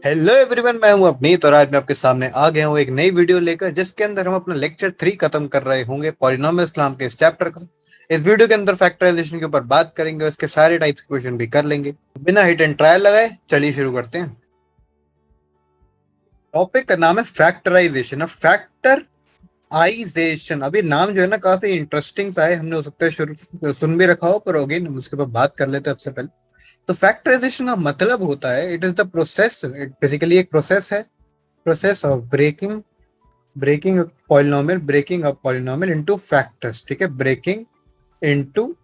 Hello everyone, मैं हूं अपनीत और आज मैं आपके सामने आ गया हूं एक नई वीडियो लेकर जिसके अंदर हम अपना लेक्चर 3 खत्म कर रहे होंगे पॉलिनोमियल्स नाम के इस चैप्टर का। इस वीडियो के अंदर फैक्टराइजेशन के ऊपर बात करेंगे और इसके सारे टाइप्स के क्वेश्चन भी कर लेंगे। बिना हिट एंड ट्रायल लगाए चलिए शुरू करते हैं। टॉपिक का नाम है फैक्टराइजेशन। अब फैक्टराइजेशन, अभी नाम जो है ना काफी इंटरेस्टिंग सा है, हमने हो सकता है शुरू सुन भी रखा हो, पर अगेन हम उसके ऊपर बात कर लेते हैं। सबसे पहले तो फैक्टराइजेशन का मतलब होता है, it is the process, basically एक प्रोसेस है, process of breaking breaking a polynomial into factors. ठीक है, ब्रेकिंग इनटू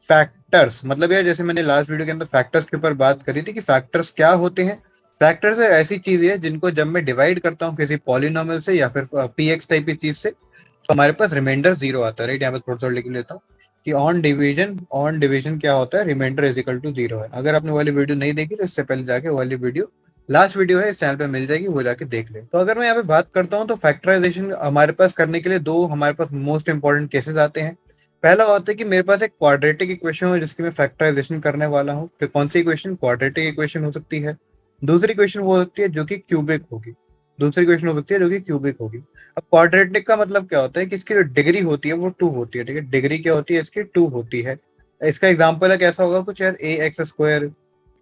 फैक्टर्स मतलब यार, जैसे मैंने लास्ट वीडियो के अंदर फैक्टर्स के ऊपर बात करी थी कि फैक्टर्स क्या होते हैं। फैक्टर्स ऐसी चीज है जिनको जब मैं डिवाइड करता हूँ किसी पॉलिनोमियल से या फिर पी एक्स टाइप की चीज से, तो हमारे पास रिमाइंडर जीरो आता है। राइट, यहाँ पे थोड़ा सा लिख लेता हूँ कि ऑन डिवीजन क्या होता है, remainder is equal to zero है। अगर आपने वाली वीडियो नहीं देखी तो इससे पहले जाके वाली वीडियो, लास्ट वीडियो है, इस चैनल पे मिल जाएगी, वो जाके देख ले। तो अगर मैं यहाँ पे बात करता हूँ तो फैक्टराइजेशन हमारे पास करने के लिए दो हमारे पास मोस्ट इंपॉर्टेंट केसेस आते हैं। पहला होता है कि मेरे पास एक क्वाड्रेटिक इक्वेशन हो जिसकी मैं फैक्टराइजेशन करने वाला हूँ। तो कौन सी इक्वेशन? क्वाड्रेटिक इक्वेशन हो सकती है। दूसरी इक्वेशन वो हो सकती है जो कि क्यूबिक होगी। दूसरी इक्वेशन हो सकती है जो कि क्यूबिक होगी। अब क्वाड्रेटिक का मतलब क्या होता है कि इसकी जो डिग्री होती है वो टू होती है। ठीक है, डिग्री क्या होती है इसकी? टू होती है। इसका एग्जाम्पल है कैसा होगा कुछ यार, a x square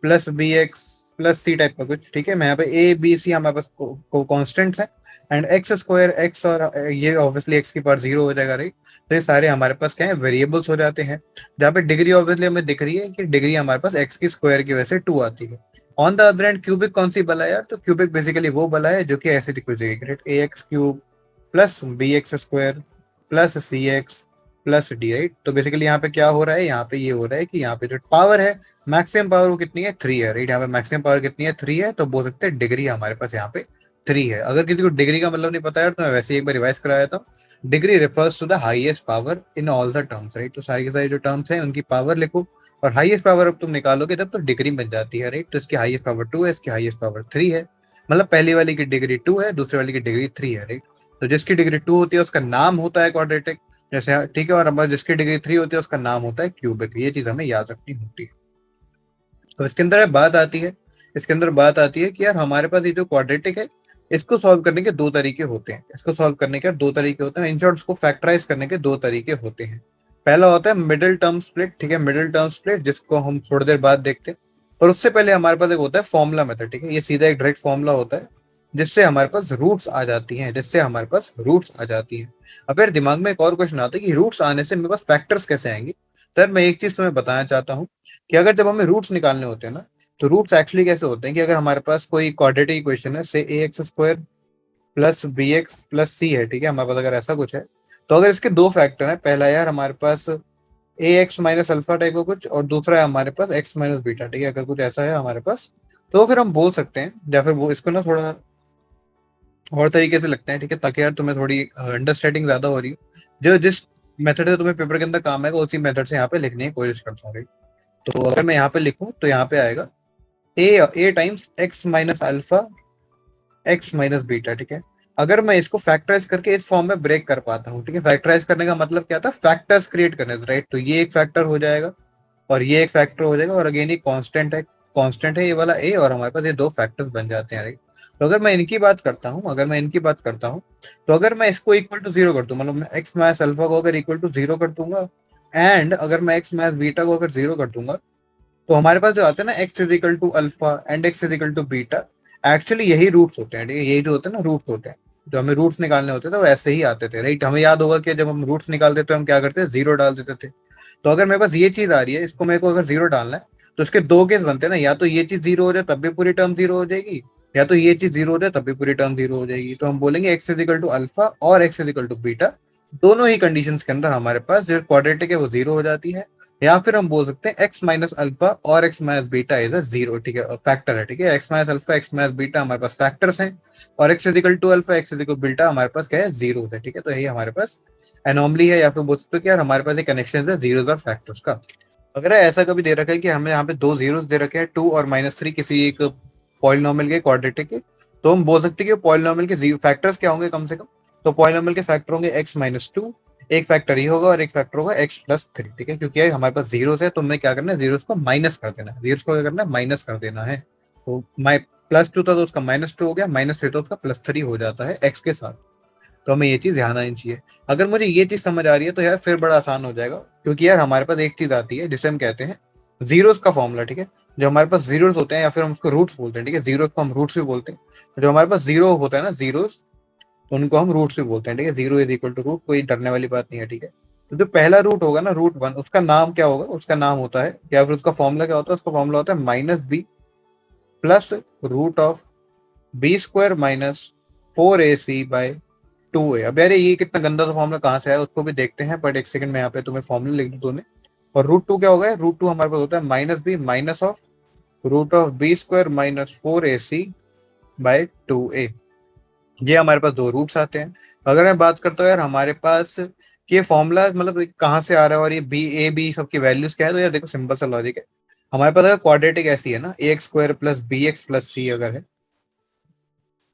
plus b x plus c type का कुछ। ठीक है, मैं यहाँ पे ए बी सी हमारे पास कॉन्स्टेंट्स हैं, एंड एक्स स्क्वायर एक्स और ये ऑब्वियसली एक्स की पावर जीरो हो जाएगा। राइट, तो ये सारे हमारे पास क्या है, वेरिएबल्स हो जाते हैं। जहाँ पे डिग्री ऑब्वियसली हमें दिख रही है कि डिग्री हमारे पास एक्स की स्क्वायर की वजह से टू आती है। On the other and cubic कौन सी बला है यार? तो क्यूबिक बेसिकली वो बला है जो कि ऐसे दिख जाएगी, great, a x cube plus b x square plus c x plus d. Right, तो बेसिकली यहाँ पे क्या हो रहा है, यहाँ पे ये हो रहा है कि यहाँ पे जो पावर है, मैक्सिमम पावर वो कितनी है? थ्री है। राइट, यहाँ पे मैक्सिमम पावर कितनी है? थ्री है। तो बोल सकते हैं डिग्री हमारे पास यहाँ पे थ्री है। अगर किसी को डिग्री का मतलब नहीं पता यार तो मैं वैसे ही एक बार रिवाइज कराया था। Degree refers to the highest power in all the terms. Right, तो सारी के सारी जो टर्म्स हैं उनकी पावर लिखो, और हाईएस्ट पावर अब तुम निकालोगे तब तो डिग्री बन जाती है। राइट, तो इसकी हाईएस्ट पावर टू है, इसकी हाईएस्ट पावर थ्री है। मतलब पहली वाली की डिग्री टू है, दूसरी वाली की डिग्री थ्री है। राइट, तो जिसकी डिग्री टू होती है उसका नाम होता है क्वाड्रेटिक, जैसे, ठीक है, और हमारे जिसकी डिग्री थ्री होती है उसका नाम होता है क्यूबिक। ये चीज हमें याद रखनी होती है। तो इसके अंदर बात आती है कि यार हमारे पास ये जो क्वाड्रेटिक है, इसको सॉल्व करने के दो तरीके होते हैं। इसको सॉल्व करने के दो तरीके होते हैं, इन शॉर्ट इसको फैक्टराइज करने के दो तरीके होते हैं। पहला होता है मिडिल टर्म स्प्लिट। ठीक है, मिडिल टर्म स्प्लिट जिसको हम थोड़ी देर बाद देखते हैं, पर उससे पहले हमारे पास एक होता है फॉर्मूला मेथड। ठीक है, ये सीधा एक डायरेक्ट फॉर्मूला होता है जिससे हमारे पास रूट्स आ जाती हैं, अब फिर दिमाग में एक और क्वेश्चन आता है कि रूट्स आने से मेरे पास फैक्टर्स कैसे आएंगे। सर मैं एक चीज तुम्हें बताना चाहता हूँ कि अगर जब हमें रूट्स निकालने होते हैं ना, तो रूट्स एक्चुअली कैसे होते हैं कि अगर हमारे पास कोई क्वाड्रेटिक इक्वेशन है, say a x square plus b x plus c है, ठीक है, हमारे पास अगर ऐसा कुछ है, तो अगर इसके दो फैक्टर हैं, पहला यार हमारे पास ए एक्स माइनस अल्फा टाइप का कुछ, और दूसरा है हमारे पास एक्स माइनस बीटा। ठीक है, अगर कुछ ऐसा है हमारे पास, तो फिर हम बोल सकते हैं, या फिर वो इसको ना थोड़ा और तरीके से लगते हैं, ठीक है, ताकि यार तुम्हें थोड़ी अंडरस्टैंडिंग ज्यादा हो रही हो। जो जिस मेथड से तुम्हें पेपर के अंदर काम आएगा उसी मेथड से यहाँ पे लिखने की कोशिश करता हूँ। तो अगर मैं यहाँ पे लिखूं तो यहाँ पे आएगा a a times x minus alpha x minus beta. ठीक है, अगर मैं इसको फैक्टराइज करके इस फॉर्म में ब्रेक कर पाता हूँ, ठीक है, फैक्टराइज करने का मतलब क्या था? फैक्टर्स क्रिएट करने से। राइट, तो ये एक फैक्टर हो जाएगा और ये एक फैक्टर हो जाएगा, और अगेन ये कांस्टेंट है ये वाला ए, और हमारे पास ये दो फैक्टर्स बन जाते हैं। राइट, तो अगर मैं इनकी बात करता हूँ तो अगर मैं इसको इक्वल टू जीरो कर दूं, मतलब मैं एक्स माइनस अल्फा को अगर इक्वल टू जीरो कर दूंगा, एंड अगर मैं एक्स माइनस बीटा को अगर जीरो कर दूंगा, तो हमारे पास जो आता है ना, x is equal to alpha and x is equal to beta, actually यही रूट्स होते हैं। ठीक है, यही जो होते हैं ना रूट्स होते हैं, जो हमें रूट्स निकालने होते थे वो ऐसे ही आते थे। राइट, हमें याद होगा कि जब हम रूट्स निकालते थे तो हम क्या करते थे, जीरो डाल देते थे। तो अगर मेरे पास ये चीज आ रही है, इसको मेरे को अगर जीरो डालना है, तो इसके दो केस बनते हैं ना, या तो ये चीज जीरो हो जाए तब भी पूरी टर्म जीरो हो जाएगी, या तो ये चीज जीरो हो जाए तब भी पूरी टर्म जीरो हो जाएगी। तो हम बोलेंगे x is equal to alpha और x is equal to beta, दोनों ही कंडीशन के अंदर हमारे पास जो क्वाड्रेटिक है वो जीरो हो जाती है। या फिर हम बोल सकते हैं एक्स माइनस अल्फा और x minus beta is a zero. ठीक है, फैक्टर है। ठीक है, x minus alpha x minus beta हमारे पास फैक्टर्स हैं, और x is equal to alpha x is equal beta हमारे पास क्या है, जीरो है। ठीक है, तो यही हमारे पास एनॉमली है, या फिर बोल सकते हो कि यार हमारे पास एक कनेक्शन है जीरो और फैक्टर्स का। अगर ऐसा कभी दे रखा है कि हमें यहाँ पे दो जीरोस दे रखे हैं, टू और माइनस थ्री, किसी एक पॉलिनोमियल के क्वाड्रेटिक के, तो हम बोल सकते हैं कि पॉलिनोमियल के फैक्टर्स क्या होंगे कम से कम। तो पॉलिनोमियल के फैक्टर होंगे एक्स माइनस टू, एक फैक्टर ये होगा और एक फैक्टर होगा एक्स प्लस थ्री। ठीक है, क्योंकि हमारे पास जीरो है तो हमने क्या करना है, जीरो को माइनस कर देना है, जीरो को क्या करना है, माइनस कर देना है। तो +2 था तो उसका -2 हो गया, -3 तो उसका +3 हो जाता है x के साथ। तो हमें ये चीज ध्यान आनी चाहिए। अगर मुझे ये चीज समझ आ रही है तो यार फिर बड़ा आसान हो जाएगा, क्योंकि यार हमारे पास एक चीज आती है जिसे हम कहते हैं जीरोस का फॉर्मूला। ठीक है, जो हमारे पास जीरोस होते हैं या फिर हम उसको रूट्स बोलते हैं। ठीक है, जीरोस को हम रूट्स भी बोलते हैं। जो हमारे पास जीरो होता है ना, जीरोस, उनको हम रूट्स भी बोलते हैं। ठीक है, 0 = रूट, कोई डरने वाली बात नहीं है। ठीक है, तो जो पहला रूट होगा ना, √1, उसका नाम क्या होगा? उसका नाम होता है, या फिर उसका फॉर्मूला क्या होता है? उसका फॉर्मूला होता है -b प्लस √(b²-4ac/2a)। अब यार ये कितना गंदा सा फॉर्मूला कहाँ से आया उसको भी देखते हैं, बट एक सेकंड में यहाँ पे तुम्हें फॉर्मूला लिख दूं तूने। और √2 क्या होगा? √2 हमारे पास होता है -b माइनस ऑफ √(b²-4ac/2a)। ये हमारे पास दो रूट्स आते हैं। अगर मैं बात करता हूँ यार हमारे पास कि ये फॉर्मूला मतलब कहाँ से आ रहा है और ये बी सबकी वैल्यूज क्या है, तो यार देखो सिंपल सा लॉजिक है। हमारे पास अगर क्वाड्रेटिक ऐसी है ना, ax² + bx + c अगर है,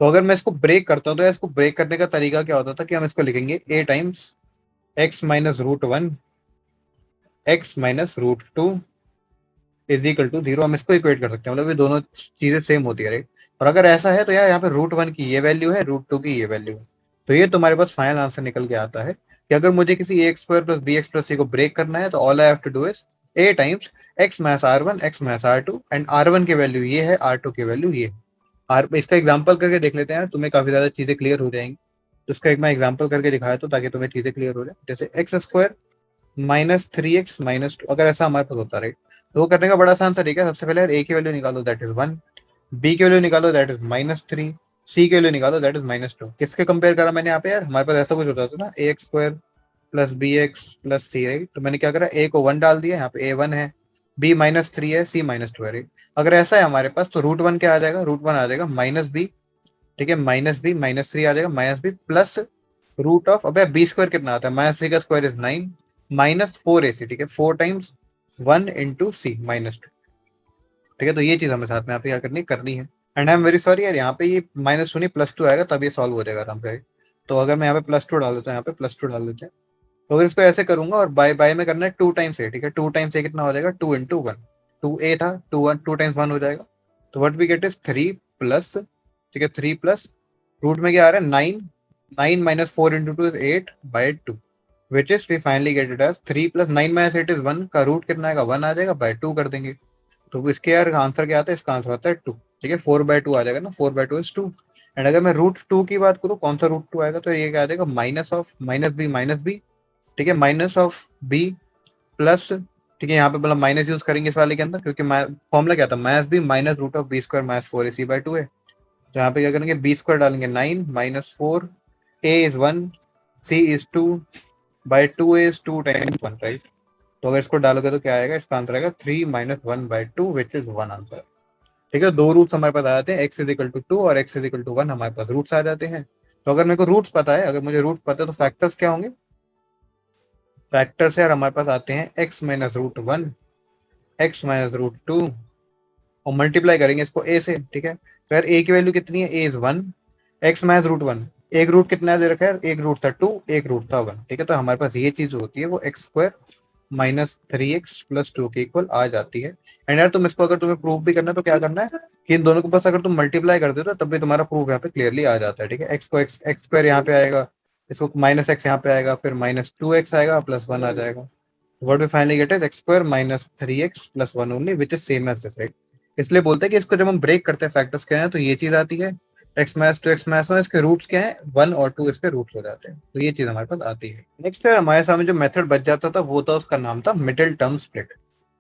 तो अगर मैं इसको ब्रेक करता हूँ तो यार इसको ब्रेक करने का तरीका क्या होता था कि हम इसको लिखेंगे a times x minus √1 x minus √2 = 0। हम इसको इक्वेट कर सकते हैं, मतलब ये दोनों चीजें सेम होती है, राइट। और अगर ऐसा है तो यार यहाँ पे √1 की ये वैल्यू है, √2 की ये वैल्यू है। तो ये तुम्हारे पास फाइनल आंसर निकल के आता है कि अगर मुझे किसी ax² + bx + c को ब्रेक करना है तो all I have to do is a times x minus r1 x minus r2, and r1 की वैल्यू ये है, r2 की वैल्यू ये है। आर इसका एग्जांपल करके देख लेते हैं, तुम्हें काफी ज्यादा चीजें क्लियर हो जाएंगी। तो इसका एक मैं एग्जांपल करके दिखाया तो ताकि तुम्हें चीजें क्लियर हो जाए। जैसे x² -3x - 2, अगर ऐसा हमारे पास होता, राइट, तो वो करने का बड़ा आसान तरीका है। सबसे पहले यार a की वैल्यू निकालो, दैट इज 1, b की वैल्यू निकालो, दैट इज -3, c की वैल्यू निकालो, दैट इज -2। किसके कंपेयर करा मैंने यहाँ पे? यार हमारे पास ऐसा कुछ होता था ना, ax² + bx + c, राइट। तो मैंने क्या करा, a को 1 डाल दिया, यहाँ पे a 1 है, b -3 है, c -2 है, राइट। अगर ऐसा है हमारे पास तो √1 क्या आ जाएगा? √1 आ जाएगा -b, ठीक है, -b -3 आ जाएगा, -b प्लस रूट ऑफ, अब b² कितना आता है? -3 का स्क्वायर इज 9 -4ac, ठीक है, 4 टाइम्स 1 × c -2। ठीक है, तो ये चीज हमें साथ में यहाँ पे क्या करनी है। And I am very sorry यार, यहाँ पे ये -2 नहीं +2 आएगा, तब ये सॉल्व हो जाएगा आराम से। तो अगर मैं यहाँ पे +2 डाल देता हूँ, यहाँ पे +2 डाल देते हैं, तो अगर इसको ऐसे करूंगा और बाय बाय में करना है 2 टाइम्स a, ठीक है, 2 टाइम्स a कितना हो जाएगा? 2 × 1, 2a था, 2 टाइम्स 1 हो जाएगा। तो what we get is 3 plus, ठीक है, 3 प्लस रूट में क्या आ रहा है? 9, 9 - 4 × 2 is 8/2, which is we finally get it as 3 + 9 - 8 is 1, का रूट कितना आएगा? 1 आ जाएगा, बाय 2 कर देंगे। तो इसके यार आंसर क्या आता है? इसका आंसर आता है 2। ठीक है, 4/2 आ जाएगा ना, 4/2 इज 2। एंड अगर मैं √2 की बात करूँ, कौन सा √2 आएगा? तो ये क्या आ जाएगा? माइनस ऑफ -b, ठीक है, माइनस ऑफ b प्लस, ठीक है, यहाँ पे मतलब माइनस यूज करेंगे इस वाले के अंदर, क्योंकि फॉर्मूला क्या था? -b -√(b²-4ac/2a)। तो यहाँ पे क्या करेंगे? b² डालेंगे 9 -4, a is 1, c is 2, by 2a is 2 times 1, right. तो अगर इसको डालोगे तो क्या आएगा? इसका आंसर आएगा 3 - 1/2, विच इज 1 आंसर। ठीक है, दो रूट्स हमारे पास आ जाते हैं, x = 2 और x = 1 हमारे पास रूट्स आ जाते हैं। तो अगर मेरे को रूट्स पता है, अगर मुझे रूट पता है, तो फैक्टर्स क्या होंगे? फैक्टर्स यार हमारे पास आते हैं x - √1, x - √2, और मल्टीप्लाई करेंगे इसको a से। ठीक है, तो यार a की वैल्यू कितनी है? a इज 1, x - √1, एक रूट कितना दे रखा है? एक रूट था 2, एक रूट था 1। ठीक है, तो हमारे पास ये चीज होती है, वो x² -3x + 2 के इक्वल आ जाती है। एंड यार तुम इसको अगर तुम्हें प्रूव भी करना है तो क्या करना है कि इन दोनों को बस अगर तुम मल्टीप्लाई कर दे तो तब भी तुम्हारा प्रूफ यहाँ पे क्लियरली आ जाता है। ठीक है, x को x² यहाँ पे आएगा, इसको -x यहाँ पे आएगा, फिर -2x आएगा, +1 आ जाएगा। What we finally get is x² -3x + 1 only, which is same as this, right. इसलिए बोलते हैं कि इसको जब हम ब्रेक करते हैं फैक्टर्स क्या है, तो ये चीज आती है, x - 2 x - 1, इसके रूट्स क्या है? 1 और 2 इसके रूट्स हो जाते हैं। तो ये चीज हमारे पास आती है। नेक्स्ट है हमारे सामने जो मेथड बच जाता था, वो था, उसका नाम था मिडिल टर्म स्प्लिट।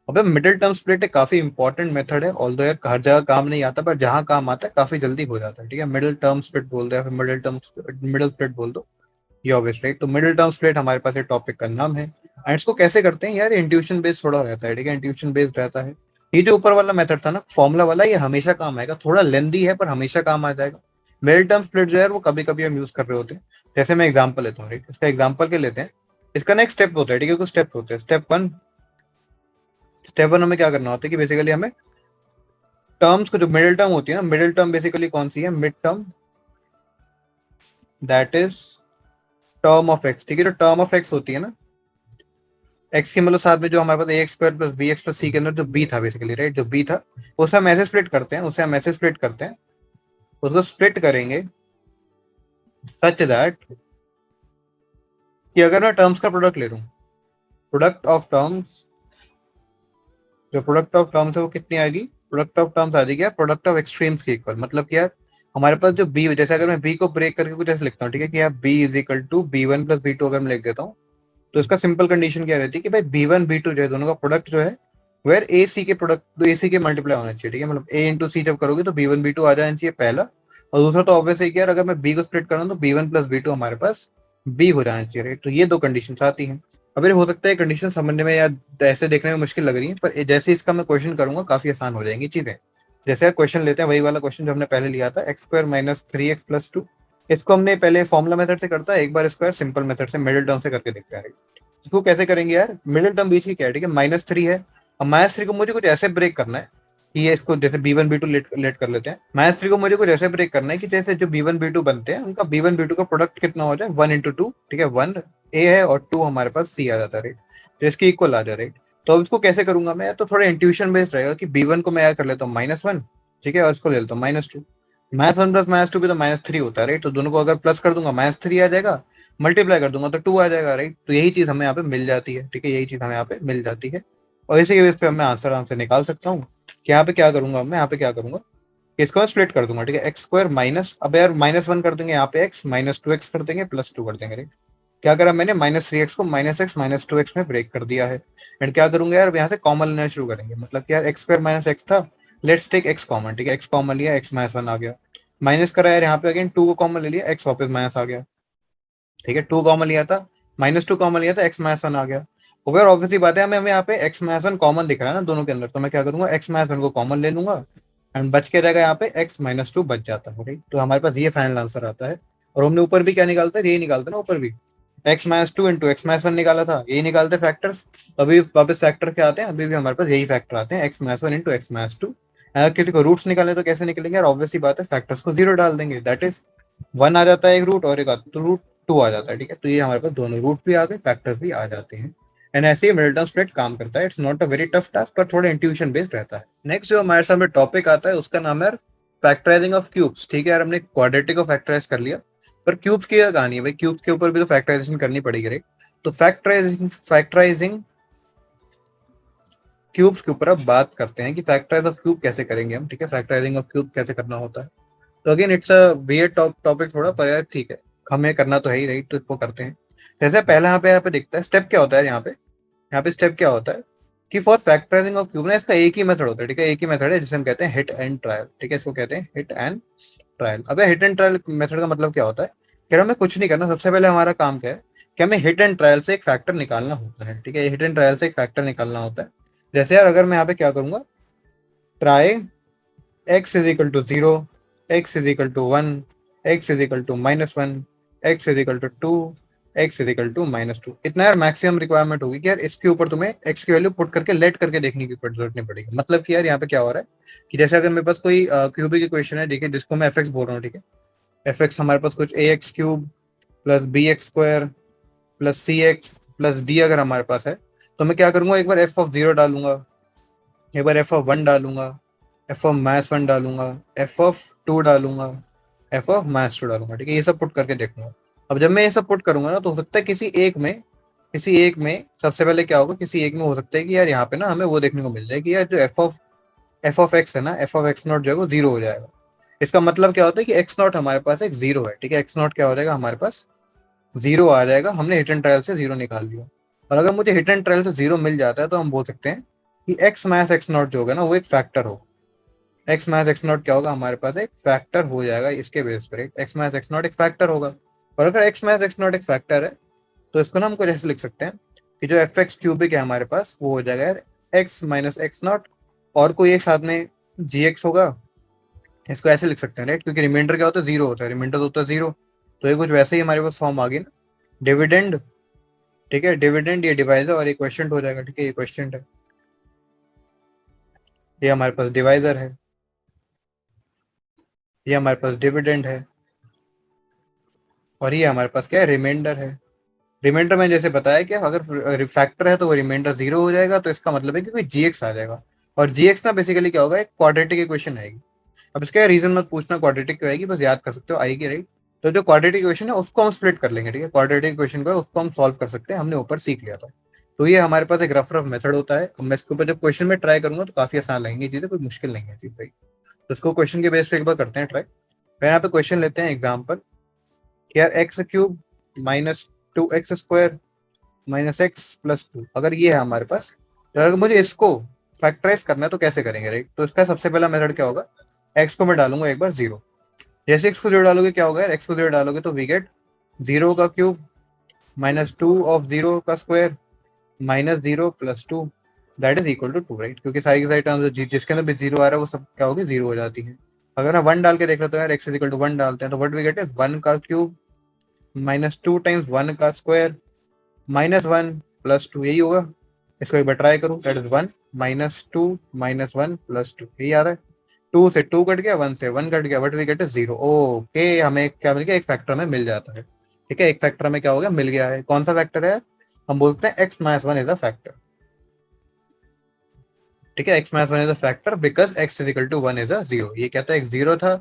अबे मिडिल टर्म स्प्लिट एक काफी इंपॉर्टेंट मेथड है, ऑल्दो यार हर जगह काम नहीं आता, पर जहां काम आता है काफी जल्दी हो जाता है। ठीक है, मिडिल टर्म स्प्लिट बोल दो या फिर मिडिल स्प्लिट बोल दो, ये ऑब्वियस, राइट। तो मिडिल टर्म स्प्लिट हमारे पास ये टॉपिक का नाम है। एंड इसको कैसे करते हैं यार? इंट्यूशन बेस्ड थोड़ा रहता है, ठीक है, इंट्यूशन बेस्ड रहता है। ये जो ऊपर वाला मेथड था ना, फॉर्मुला वाला, ये हमेशा काम आएगा, थोड़ा लेंदी है पर हमेशा काम आ जाएगा। मिडिल टर्म स्प्लिट जो है वो कभी कभी हम यूज कर रहे होते हैं। जैसे मैं एग्जाम्पल लेता हूँ, राइट, इसका एग्जाम्पल के लेते हैं। इसका ना एक स्टेप होता है, ठीक है, कुछ स्टेप होते हैं। स्टेप वन हमें क्या करना होता है कि बेसिकली हमें टर्म्स को, जो मिडिल टर्म होती है ना, मिडिल टर्म बेसिकली कौन सी है? Mid term, that is term of x. ठीक है, जो टर्म ऑफ एक्स होती है ना, एक्स के मतलब साथ में जो हमारे पास ax² + bx + c के अंदर जो b था बेसिकली, राइट, जो b था, उसे हम ऐसे स्प्लिट करते हैं, उसको स्प्लिट करेंगे सच दैट कि अगर मैं टर्म्स का प्रोडक्ट ले लूं, प्रोडक्ट ऑफ टर्म्स, जो प्रोडक्ट ऑफ टर्म्स है वो कितनी आएगी, प्रोडक्ट ऑफ टर्म्स आ जाएगी यार प्रोडक्ट ऑफ एक्सट्रीम्स के इक्वल। मतलब कि यार हमारे पास जो बी, जैसे अगर मैं बी को ब्रेक करके कुछ ऐसे लिखता हूँ, ठीक है, कि यार B is equal to B one plus B two अगर मैं लिख देता हूँ, तो इसका सिंपल कंडीशन क्या रहती है कि भाई बी वन बी टू जो है दोनों का प्रोडक्ट जो है वेर ए सी के प्रोडक्ट, तो ए सी के मल्टीप्लाई होना चाहिए, ठीक है, मतलब ए इंटू सी जब करोगे तो बी वन बी टू आ जाना चाहिए पहला। और दूसरा तो ऑब्वियस है कि यार अगर मैं बी को स्प्लिट कर रहा हूँ तो B one plus B two हमारे पास बी हो जाना चाहिए, राइट। तो ये दो कंडीशन आती हैं। अब ये हो सकता है कंडीशन समझने में या ऐसे देखने में मुश्किल लग रही है, पर जैसे इसका मैं क्वेश्चन करूंगा काफी आसान हो जाएंगी चीजें। जैसे यार क्वेश्चन लेते हैं वही वाला क्वेश्चन जो हमने पहले लिया था, x square minus three x plus two. इसको हमने पहले फॉर्मुला मेथड से करता है, एक बार स्क्वायर सिंपल मेथड से मिडिल टर्म से करके देखते हैं। इसको कैसे करेंगे यार, मिडिल टर्म बीच की क्या है, ठीक है, माइनस थ्री है। अब माइनस थ्री को मुझे कुछ ऐसे ब्रेक करना है कि ये इसको जैसे B one B two let let कर लेते हैं। माइनस थ्री को मुझे कुछ ऐसे ब्रेक करना है कि जैसे जो बी वन बी टू बनते हैं उनका बी वन बी टू का प्रोडक्ट कितना हो जाए, वन इंटू टू, ठीक है, वन ए है और टू हमारे पास सी आ जाता है, राइट। तो इसकी इक्वल आ जाए, राइट। तो अब इसको कैसे करूंगा मैं, तो थोड़ा इंट्यूशन बेस्ड रहेगा कि बी वन को मैं याद कर लेता हूँ माइनस वन, ठीक है, और इसको ले लेता हूँ minus two. Minus one plus minus two भी तो माइनस थ्री होता है, राइट। तो दोनों को अगर प्लस कर दूंगा माइनस थ्री आ जाएगा, मल्टीप्लाई कर दूंगा तो टू आ जाएगा, राइट। तो यही चीज हमें यहाँ पे मिल जाती है, ठीक है, यही चीज हमें यहाँ पे मिल जाती है। और इसी के बेस पे मैं आंसर आराम से निकाल सकता हूँ कि यहाँ पे क्या करूंगा, मैं यहाँ पे क्या करूंगा, इसको स्प्लिट कर दूंगा, ठीक है, एक्स स्क्वायर माइनस, अब यार माइनस वन कर देंगे यहाँ पे एक्स, माइनस टू एक्स कर देंगे, प्लस टू कर देंगे, राइट। क्या करा मैंने, माइनस थ्री एक्स को minus x minus two x में ब्रेक कर दिया है। एंड क्या करूंगा यार, यहाँ से कॉमन लेना शुरू करेंगे, मतलब कि यार एक्स स्क्वायर माइनस एक्स था, लेट्स टेक एक्स कॉमन, ठीक है, एक्स कॉमन लिया, एक्स माइनस वन आ गया। माइनस करा यार यहाँ पे अगेन टू को कॉमन ले लिया, एक्स वापस माइनस आ गया, ठीक है, टू कॉमन लिया था, माइनस टू कॉमन लिया था, एक्स माइनस वन आ गया। और ऑब्वियसली बात है हमें हमें यहाँ पे एक्स माइनस वन कॉमन दिख रहा है ना दोनों के अंदर, तो मैं क्या करूंगा, एक्स माइनस वन को कॉमन ले लूंगा एंड बच के रहेगा यहाँ पे एक्स माइनस टू बच जाता है, राइट। तो हमारे पास ये फाइनल आंसर आता है। और हमने ऊपर भी क्या निकालता है, यही निकालते हैं ना ऊपर भी, x minus two into x minus one निकाला था, यही निकालते फैक्टर्स। तो अभी वापस फैक्टर क्या आते हैं, अभी भी हमारे पास यही फैक्टर आते हैं, x minus one into x minus two. अगर किसी को रूट्स निकालने तो कैसे निकलेंगे, और ऑब्वियसली बात है फैक्टर्स को जीरो डाल देंगे, दैट इज वन आ जाता है एक रूट और एक तो रूट टू आ जाता है, ठीक है। तो ये हमारे पास दोनों रूट भी आ गए, फैक्टर्स भी आ जाते हैं। एंड ऐसे ही मिडिल टर्म स्प्लिट काम करता है। It's not a very tough task, पर थोड़ा इंट्यूशन बेस्ड रहता है। नेक्स्ट जो हमारे सामने टॉपिक आता है उसका नाम है फैक्टराइजिंग ऑफ क्यूब्स, ठीक है यार, हमने क्वाड्रेटिक को फैक्टराइज कर लिया, पर क्यूब्स की क्या कहानी है भाई, क्यूब्स के ऊपर भी तो फैक्टराइजेशन करनी पड़ेगी, राइट। तो फैक्टराइजिंग क्यूब्स के ऊपर अब बात करते हैं कि फैक्टराइज ऑफ क्यूब कैसे करेंगे हम, ठीक है, फैक्टराइजिंग ऑफ क्यूब कैसे करना होता है। तो again it's a weird topic थोड़ा, पर यार ठीक है, हमें करना तो है ही, राइट, तो इसको करते हैं। जैसे पहले यहाँ पे दिखता है स्टेप क्या होता है, यहाँ पे स्टेप क्या होता है कि फॉर फैक्टराइजिंग ऑफ क्यूब ना इसका एक ही मेथड होता है, ठीक है, एक ही मेथड है जिसे हम कहते हैं हिट एंड ट्रायल, ठीक है, इसको कहते हैं हिट एंड ट्रायल। अब हिट एंड ट्रायल मेथड का मतलब क्या होता है कि हमें कुछ नहीं करना, सबसे पहले हमारा काम क्या है कि हमें हिट एंड ट्रायल से एक फैक्टर निकालना होता है, ठीक है, हिट एंड ट्रायल से एक फैक्टर निकालना होता है। जैसे यार अगर मैं यहाँ पे क्या करूंगा, try x is equal to zero, x is equal to one, x is equal to minus one, x is equal to two, x is equal to minus two. इतना यार मैक्सिमम रिक्वायरमेंट होगी कि यार इसके ऊपर तुम्हें x की value put करके लेट करके देखने की जरूरत नहीं पड़ेगी। मतलब कि यार यहाँ पे क्या हो रहा है कि जैसे अगर मेरे पास कोई क्यूबिक इक्वेशन है, देखिए, जिसको मैं एफ एक्स बोल रहा हूँ, ठीक है, एफ एक्स हमारे पास कुछ a x cube plus b x square plus c x plus d अगर हमारे पास है, तो मैं क्या करूंगा, एक बार एफ ऑफ जीरो डालूंगा, एक बार एफ ऑफ वन डालूंगा, एफ ऑफ माइनस वन डालूंगा, एफ ऑफ टू डालूंगा, एफ ऑफ माइनस टू डालूंगा, ठीक है, ये सब पुट करके देखूंगा। अब जब मैं ये सब पुट करूंगा ना, तो हो सकता है किसी एक में सबसे पहले क्या होगा, किसी एक में हो सकता है कि यार यहाँ पे ना हमें वो देखने को मिल जाए कि यार जो एफ ऑफ एक्स है ना, एफ ऑफ एक्स नॉट जो है वो जीरो हो जाएगा। इसका मतलब क्या होता है कि एक्स नॉट हमारे पास एक जीरो है, ठीक है, एक्स नॉट क्या हो जाएगा हमारे पास, जीरो आ जाएगा, हमने हिट एंड ट्रायल से जीरो निकाल लिया। और अगर मुझे हिट एंड ट्रायल से जीरो मिल जाता है तो हम बोल सकते हैं कि एक्स माइनस एक्स नॉट जो होगा ना वो एक फैक्टर हो। एक्स माइनस एक्स नॉट क्या होगा हमारे पास, एक फैक्टर हो जाएगा, इसके बेस पर एक्स माइनस एक्स नॉट एक फैक्टर होगा। और अगर एक्स माइनस एक्स नॉट एक फैक्टर है तो इसको ना हम कुछ ऐसे लिख सकते हैं कि जो एफ एक्स क्यूबिक है हमारे पास वो हो जाएगा यार एक्स माइनस एक्स नॉट, और कोई एक साथ में जी एक्स होगा। इसको ऐसे लिख सकते हैं, राइट, क्योंकि रिमाइंडर क्या होता है, जीरो होता है, रिमाइंडर होता है जीरो। तो ये कुछ वैसे ही हमारे पास फॉर्म आ गई ना, डिविडेंड, ठीक है, डिविडेंड ये डिवाइजर और ये क्वेश्चन हो जाएगा, ठीक है, ये क्वेश्चन है, ये हमारे पास डिवाइजर है, ये हमारे पास डिविडेंड है, और ये हमारे पास क्या है, रिमाइंडर है। रिमाइंडर में जैसे बताया कि अगर फैक्टर है तो वो रिमाइंडर जीरो हो जाएगा, तो इसका मतलब है कि कोई जी एक्स आ जाएगा। और जी एक्स ना बेसिकली क्या होगा, एक क्वाड्रेटिक इक्वेशन आएगी। अब इसका रीजन मत पूछना क्वाड्रेटिक क्यों आएगी, बस याद कर सकते हो आएगी, राइट। तो जो क्वाड्रेटिक इक्वेशन है उसको हम स्प्लिट कर लेंगे, ठीक है। क्वाड्रेटिक इक्वेशन को उसको हम सॉल्व कर सकते हैं, हमने ऊपर सीख लिया था। तो ये हमारे पास एक रफ मेथड होता है। अब मैं इसके ऊपर जब क्वेश्चन में ट्राई करूंगा तो काफी आसान लगेंगी चीजें, कोई मुश्किल नहीं है चीज भाई। तो इसको क्वेश्चन के बेस पे एक बार करते हैं ट्राई। फिर यहाँ पे क्वेश्चन लेते हैं एग्जाम्पल कि यार x cube minus 2x² minus x plus 2, अगर ये है हमारे पास, तो अगर मुझे इसको फैक्टराइज करना है तो कैसे करेंगे, राइट। तो इसका सबसे पहला मेथड क्या होगा, एक्स को मैं डालूंगा एक बार 0। जैसे एक्स को 0 डालोगे क्या होगा यार, एक्स को 0 डालोगे तो वी गेट 0 का क्यूब माइनस 2 ऑफ 0 का square minus 0 plus 2 that is equal to 2, right. क्योंकि सारी की सारी टर्म्स जिसके अंदर भी 0 आ रहा है वो सब क्या होगी, 0 हो जाती है। अगर मैं 1 डाल के देख लेता हूँ यार, एक्स इज इक्वल टू 1 डालते हैं तो व्हाट वी गेट इज 1 का क्यूब माइनस 2 टाइम्स 1 का स्क्वायर माइनस 1 प्लस 2, यही होगा। इसको एक बार ट्राई करूँ, that is 1 minus 2 minus 1 plus 2, यही आ रहा है। 2 से 2 कट गया, 1 से 1 कट गया, what we get is 0। Okay, हमें क्या मिल गया, एक फैक्टर में मिल जाता है, ठीक है। एक फैक्टर में क्या हो गया, मिल गया है। कौन सा फैक्टर है, हम बोलते हैं x minus 1 is a factor, ठीक है। X minus 1 is a factor because x is equal to 1 is a 0। ये कहता है एक्स 0 था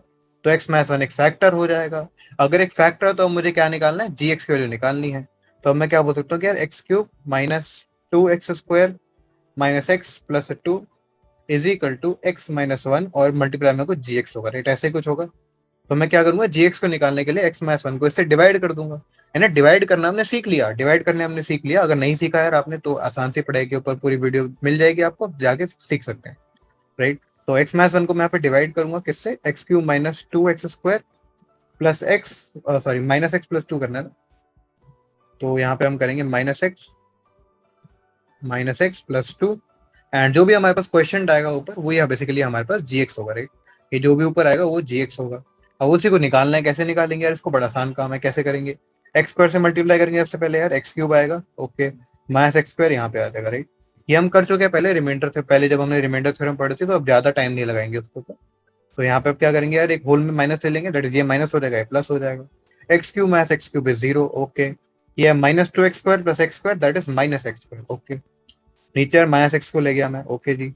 तो एक्स माइनस 1 एक फैक्टर हो जाएगा। अगर एक फैक्टर है तो मुझे क्या निकालना है, जी एक्स की वैल्यू निकालनी है। तो अब मैं क्या बोल सकता हूँ कि यार x cube minus 2x² minus x plus 2 is equal to x minus 1 और मल्टीप्लाई में कुछ जी एक्स होगा, राइट, ऐसे कुछ होगा। तो मैं क्या करूंगा, जी एक्स को निकालने के लिए एक्स माइनस 1 को इससे डिवाइड कर दूंगा, है ना। डिवाइड करना हमने सीख लिया, डिवाइड करने हमने सीख लिया। अगर नहीं सीखा यार आपने तो आसान सी पढ़ाई के ऊपर पूरी वीडियो मिल जाएगी आपको, जाके सीख सकते हैं, राइट। तो एक्स माइनस 1 को मैं यहाँ पे डिवाइड करूंगा किससे, x cube minus 2x² plus x, sorry minus x plus 2 करना है ना। तो यहाँ पे हम करेंगे माइनस एक्स प्लस 2, एंड जो भी हमारे पास क्वेश्चन आएगा ऊपर वो यह बेसिकली हमारे पास जी एक्स होगा, राइट। ये जो भी ऊपर आएगा वो जी एक्स होगा। अब उसी को निकालना है, कैसे निकालेंगे यार, इसको बड़ा आसान काम है, कैसे करेंगे। एक्स स्क्वायर से मल्टीप्लाई करेंगे सबसे पहले यार, एक्स क्यूब आएगा, ओके, माइनस एक्स स्क्वायर यहाँ पे आ जाएगा, राइट। ये हम कर चुके हैं पहले रिमाइंडर से, पहले जब हमने रिमाइंडर थ्योरम पढ़ी थी, तो अब ज्यादा टाइम नहीं लगाएंगे उसके ऊपर। तो यहाँ पे अब क्या करेंगे यार, एक होल में माइनस ले लेंगे, दैट इज ये माइनस हो जाएगा, प्लस हो जाएगा। X cube minus x cube is 0, okay. ये minus 2x² plus x square that is minus x square, okay. नीचे माइनस एक्स को ले गया मैं, ओके जी।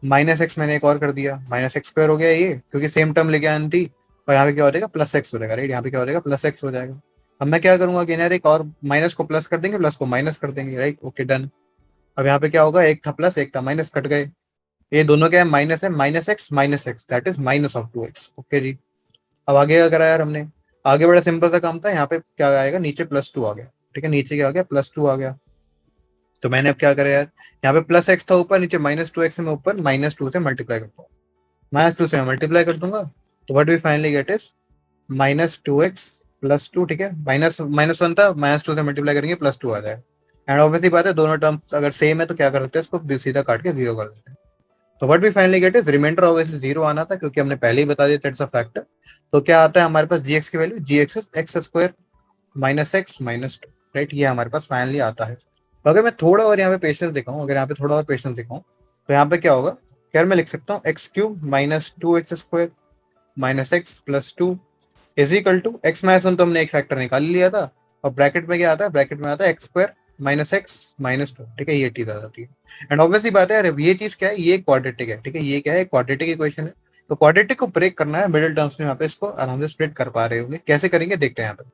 माइनस एक्स मैंने एक और कर दिया, माइनस एक्स स्क्वायर हो गया ये, क्योंकि सेम टर्म लेके आनी थी। और यहाँ पे क्या हो जाएगा, प्लस एक्स हो जाएगा, राइट। यहाँ पे क्या हो जाएगा, प्लस एक्स हो जाएगा। अब मैं क्या करूंगा कि यार एक और माइनस को प्लस कर देंगे, प्लस को माइनस कर देंगे, राइट, ओके डन। अब यहाँ पे क्या होगा, एक था प्लस एक था माइनस, कट गए। ये दोनों क्या है, minus x that is minus of 2x, okay जी। अब आगे क्या करा यार हमने, आगे बड़ा सिंपल सा काम था। यहाँ पे क्या आएगा, नीचे प्लस 2 आ गया, ठीक है, नीचे क्या आ गया, प्लस 2 आ गया। तो मैंने अब क्या करा यार, यहाँ पे प्लस एक्स था ऊपर, नीचे माइनस 2x में ऊपर माइनस 2 से मल्टीप्लाई करता हूँ, माइनस 2 से मैं मल्टीप्लाई कर दूंगा। तो what we finally get is minus 2x plus 2, ठीक है। माइनस माइनस 1 था, माइनस 2 से मल्टीप्लाई करेंगे प्लस 2 आ जाएगा। एंड ऑब्वियसली बात है, दोनों टर्म्स अगर सेम है तो क्या कर सकते हैं, इसको सीधा काट के 0 कर देते हैं। तो what we finally get is remainder, obviously 0 आना था क्योंकि हमने पहले ही बता दिया दैट्स अ फैक्टर। तो क्या आता है हमारे पास, जी एक्स की value, g x x square minus x minus 2, right, ये हमारे पास फाइनली आता है। तो अगर मैं थोड़ा और यहाँ पे पेशेंस दिखाऊं, अगर यहाँ पे थोड़ा और पेशेंस दिखाऊं तो यहाँ पे क्या होगा, यार मैं लिख सकता हूँ x cube minus 2x² minus x plus 2 is equal to x minus 1, तो हमने एक फैक्टर निकाल लिया था। और ब्रैकेट में क्या आता है, ब्रैकेट में आता है x square minus x minus 2, ठीक है, ये चीज आ जाती है। एंड ऑब्वियसली बात है यार, ये चीज क्या है, ये क्वाड्रेटिक है, ठीक है, ये क्या है, क्वाड्रेटिक इक्वेशन है। तो क्वाड्रेटिक को ब्रेक करना है मिडिल टर्म्स में, यहाँ पे इसको आराम से स्प्लिट कर पा रहे होंगे, कैसे करेंगे देखते हैं। यहाँ पे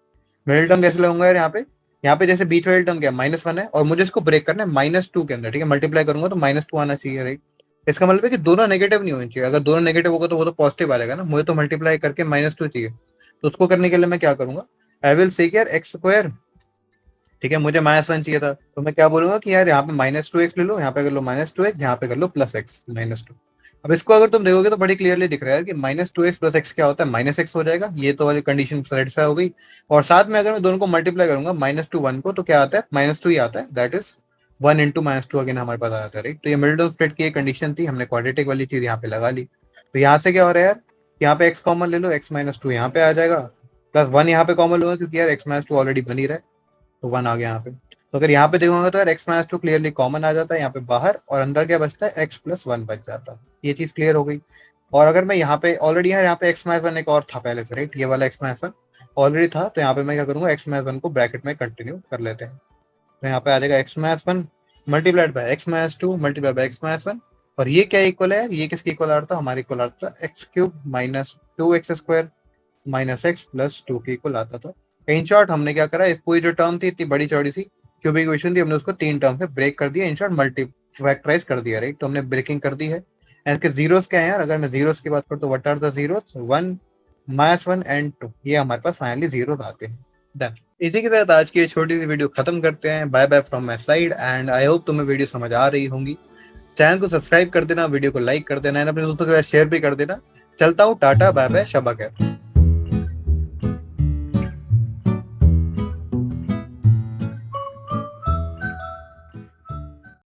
मिडिल टर्म कैसे लगाऊंगा यार, यहाँ पे जैसे बीच वाली टर्म क्या -1 है और मुझे इसको ब्रेक करना है -2 के अंदर, ठीक है। मल्टीप्लाई करूंगा तो -2 आना चाहिए, राइट। इसका मतलब है कि दोनों नेगेटिव नहीं होनी चाहिए, अगर दोनों नेगेटिव होगा तो वो तो पॉजिटिव आ जाएगा ना, मुझे तो मल्टीप्लाई करके -2 चाहिए। तो उसको करने के लिए मैं क्या करूंगा, आई विल से यार एक्स स्क्वायर, ठीक है, मुझे -1 चाहिए था तो मैं क्या बोलूंगा कि यार यहाँ पे -2x ले लो, यहाँ पे कर लो -2x, यहाँ पे कर लो प्लस एक्स -2। अब इसको अगर तुम देखोगे तो बड़ी क्लियरली दिख रहा है कि -2x प्लस एक्स क्या होता है, -x हो जाएगा, ये तो वाली कंडीशन सेटिस्फाई हो गई। और साथ में अगर मैं दोनों को मल्टीप्लाई करूंगा -2 1 को, तो क्या आता है, -2 ही आता है, दैट इज 1 इंटू -2 अगेन हमारे पास आ जाता है, राइट। तो ये मिडिल टर्म स्प्लिट की एक कंडीशन थी, हमने क्वाड्रेटिक वाली चीज यहाँ पे लगा ली। तो यहाँ से क्या हो रहा है यार, यहाँ पे एक्स कॉमन ले लो, x-2 यहाँ पे आ जाएगा, प्लस 1 यहाँ पे कॉमन लूंगा क्योंकि यार x-2 ऑलरेडी बन ही रहा है, तो 1 आ गया यहाँ पे। तो अगर यहाँ पे देखोगे तो यार x-2 क्लियरली कॉमन आ जाता है यहाँ पे बाहर, और अंदर क्या बचता है, x प्लस 1 बच जाता है, ये चीज क्लियर हो गई। और अगर मैं यहाँ पे ऑलरेडी यहाँ पे x-1 एक और था पहले से, राइट, ये वाला x-1 ऑलरेडी था, तो यहाँ पे मैं क्या करूंगा, x-1 को ब्रैकेट में कंटिन्यू कर लेते हैं। तो यहाँ पे आ जाएगा x-1 multiplied by x-2 multiplied by x-1, और ये क्या इक्वल है, ये किसके इक्वल आ रहा था, हमारे इक्वल आ रहा था x cube minus 2x² minus x plus 2 के इक्वल आता था। इन शॉर्ट हमने क्या करा, इस पूरी जो टर्म थी इतनी बड़ी चौड़ी सी क्यूबिक इक्वेशन थी, हमने उसको 3 टर्म से ब्रेक कर दिया, इन शॉर्ट मल्टी फैक्टराइज कर दिया, राइट। तो हमने ब्रेकिंग कर दी है। इसके जीरोस क्या है यार, अगर मैं जीरोस की बात करूँ तो what are the zeros, 1 -1 and 2, ये हमारे पास फाइनली जीरोस आते हैं। डन। इसी के साथ आज की ये छोटी सी वीडियो खत्म करते हैं। Bye bye from my side and I hope तुम्हें वीडियो समझ आ रही होंगी। चैनल को सब्सक्राइब कर देना, वीडियो को लाइक कर देना एंड अपने दोस्तों के साथ शेयर भी कर देना। चलता हूँ, टाटा बाय बाय, शबा खैर।